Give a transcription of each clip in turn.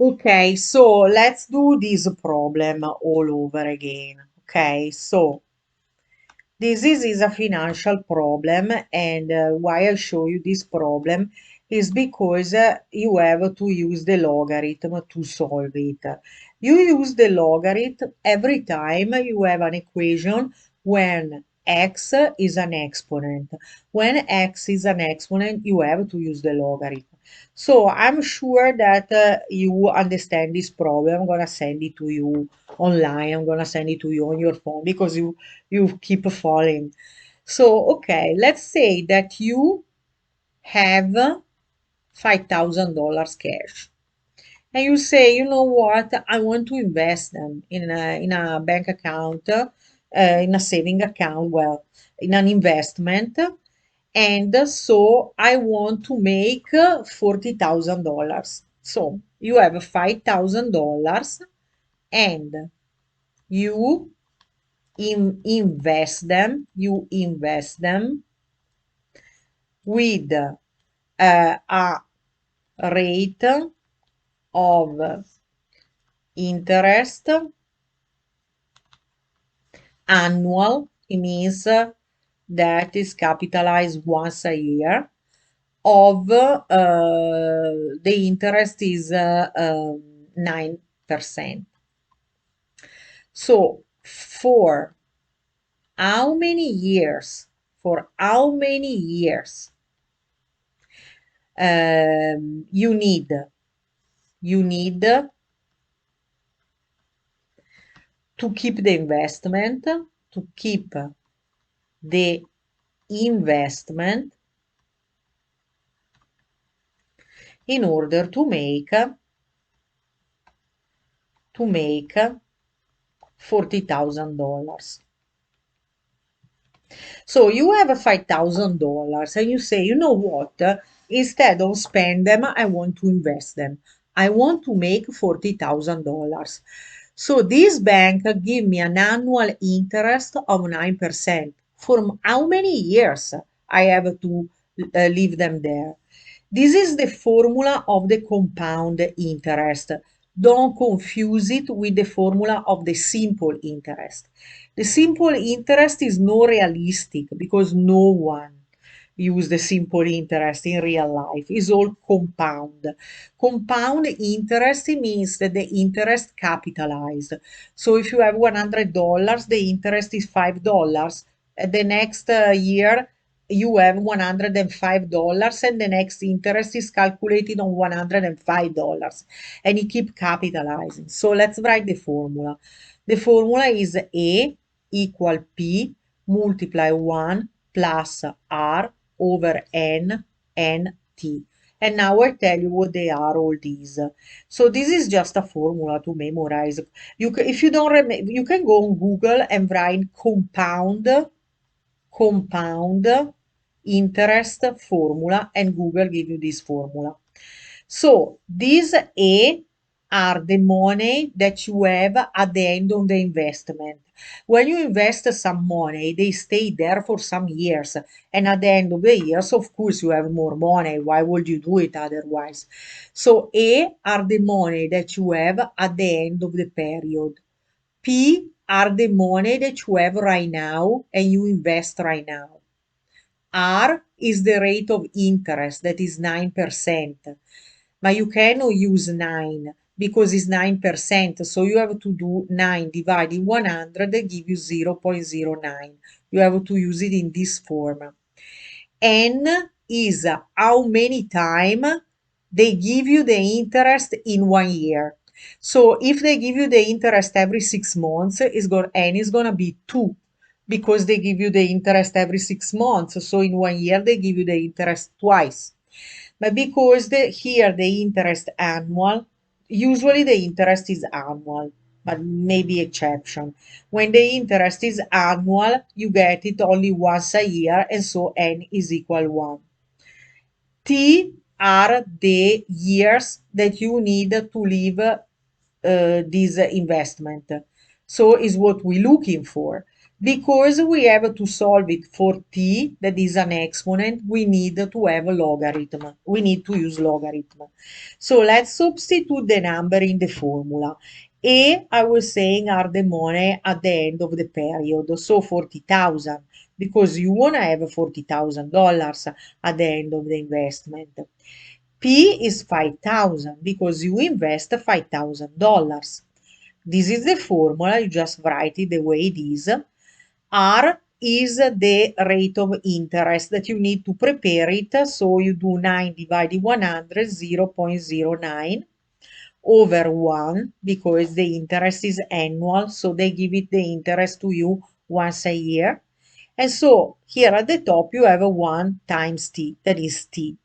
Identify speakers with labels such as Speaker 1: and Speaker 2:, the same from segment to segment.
Speaker 1: Okay, so let's do this problem all over again. Okay, so this is a financial problem, and why I show you this problem is because you have to use the logarithm to solve it. You use the logarithm every time you have an equation when x is an exponent. When x is an exponent, you have to use the logarithm. So I'm sure that you understand this problem. I'm gonna send it to you online. I'm gonna send it to you on your phone because you keep falling. So, okay, let's say that you have $5,000 cash. And you say, you know what, I want to invest them in a bank account, in a saving account, well, in an investment. And so I want to make $40,000. So you have $5,000 and you you invest them with a rate of interest annual. It means that is capitalized once a year of the interest is 9%. So for how many years? For how many years you need to keep the investment, to keep the investment in order to make $40,000. So you have $5,000 and you say, you know what? Instead of spend them, I want to invest them. I want to make $40,000. So this bank give me an annual interest of 9%. For how many years I have to leave them there? This is the formula of the compound interest. Don't confuse it with the formula of the simple interest. The simple interest is not realistic because no one use the simple interest in real life. It's all compound. Compound interest means that the interest capitalized. So if you have $100, the interest is $5. The next year you have $105 and the next interest is calculated on $105 and you keep capitalizing. So let's write the formula. The formula is A equal P multiply 1 plus R over N T. And now I tell you what they are, all these. So this is just a formula to memorize. If you don't remember, you can go on Google and write compound interest formula, and Google give you this formula. So these A are the money that you have at the end of the investment. When you invest some money, they stay there for some years. And at the end of the years, of course, you have more money. Why would you do it otherwise? So A are the money that you have at the end of the period. P are the money that you have right now and you invest right now. R is the rate of interest, that is 9%. But you cannot use 9 because it's 9%. So you have to do 9 divided 100 that give you 0.09. You have to use it in this form. N is how many time they give you the interest in 1 year. So if they give you the interest every 6 months, N is gonna be 2 because they give you the interest every 6 months. So in 1 year they give you the interest twice. But because here the interest annual, usually the interest is annual, but maybe exception. When the interest is annual, you get it only once a year, and so n is equal 1. T are the years that you need to leave this investment. So is what we're looking for. Because we have to solve it for t, that is an exponent, we need to have a logarithm. We need to use logarithm. So let's substitute the number in the formula. I was saying, are the money at the end of the period. So 40,000, because you want to have $40,000 at the end of the investment. P is 5,000 because you invest $5,000. This is the formula, you just write it the way it is. R is the rate of interest that you need to prepare it. So you do 9 divided 100, 0.09 over 1 because the interest is annual. So they give it the interest to you once a year. And so here at the top you have a 1 times t, that is t.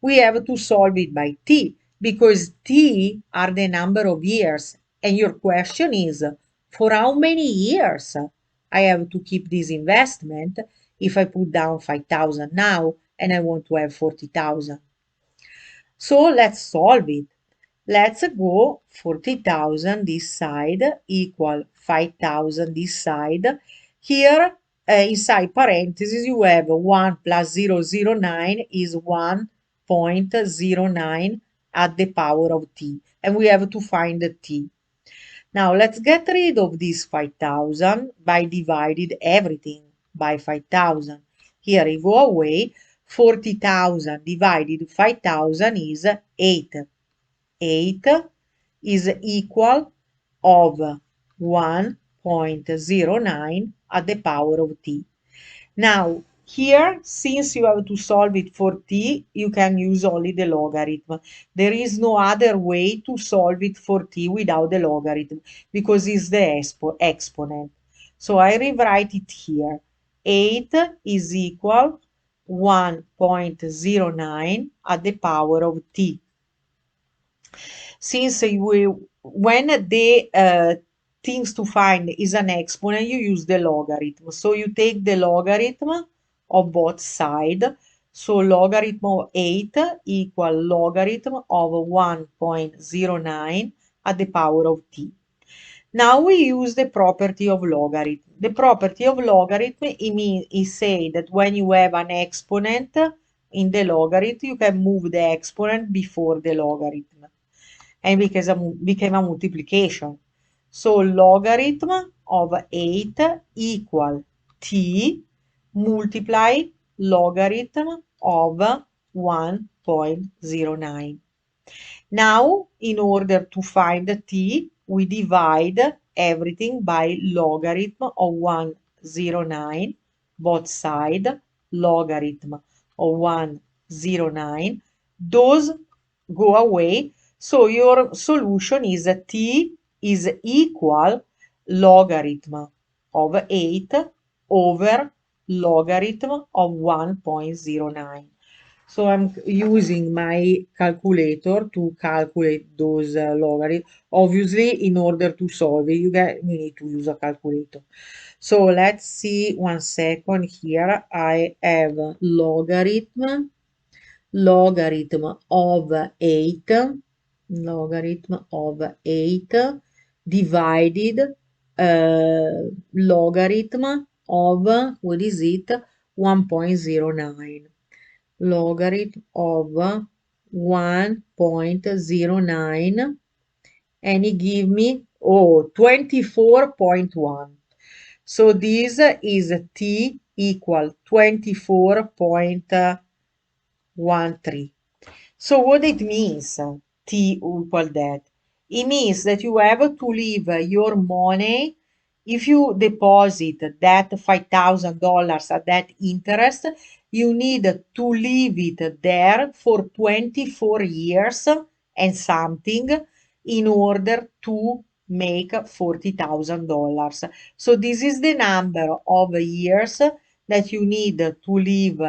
Speaker 1: We have to solve it by t because t are the number of years. And your question is, for how many years I have to keep this investment if I put down 5,000 now and I want to have 40,000? So let's solve it. Let's go 40,000 this side equal 5,000 this side. Here, inside parentheses, you have 1 plus 0.09 is 1.09 at the power of t. And we have to find the t. Now, let's get rid of this 5,000 by dividing everything by 5,000. Here it go away. 40,000 divided 5,000 is 8. 8 is equal of 1.09 at the power of t. Now, here, since you have to solve it for t, you can use only the logarithm. There is no other way to solve it for t without the logarithm because it's the exponent. So I rewrite it here. 8 is equal 1.09 at the power of t. Since when the things to find is an exponent, you use the logarithm. So you take the logarithm of both sides. So logarithm of 8 equal logarithm of 1.09 at the power of t. Now we use the property of logarithm. The property of logarithm it say that when you have an exponent in the logarithm, you can move the exponent before the logarithm and became a multiplication. So logarithm of 8 equal t multiply logarithm of 1.09. Now, in order to find t, we divide everything by logarithm of 109, both sides, logarithm of 109. Those go away. So your solution is t is equal logarithm of 8 over logarithm of 1.09. So I'm using my calculator to calculate those logarithms. Obviously, in order to solve it, you need to use a calculator. So let's see 1 second here. I have logarithm of 8 divided logarithm of, what is it, 1.09. Logarithm of 1.09 and it give me 24.1. So this is t equal 24.13. So what it means, t equal that? It means that you have to leave your money. If you deposit that $5,000 at that interest, you need to leave it there for 24 years and something in order to make $40,000. So this is the number of years that you need to leave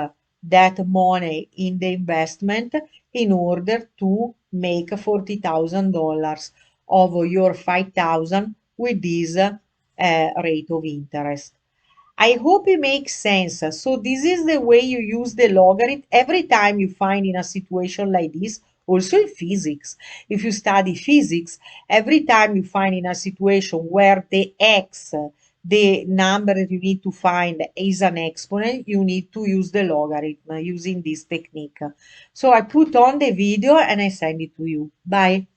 Speaker 1: that money in the investment in order to make $40,000 of your 5,000 with this rate of interest. I hope it makes sense. So this is the way you use the logarithm every time you find in a situation like this, also in physics. If you study physics, every time you find in a situation where the x the number that you need to find is an exponent, you need to use the logarithm using this technique. So I put on the video and I send it to you. Bye.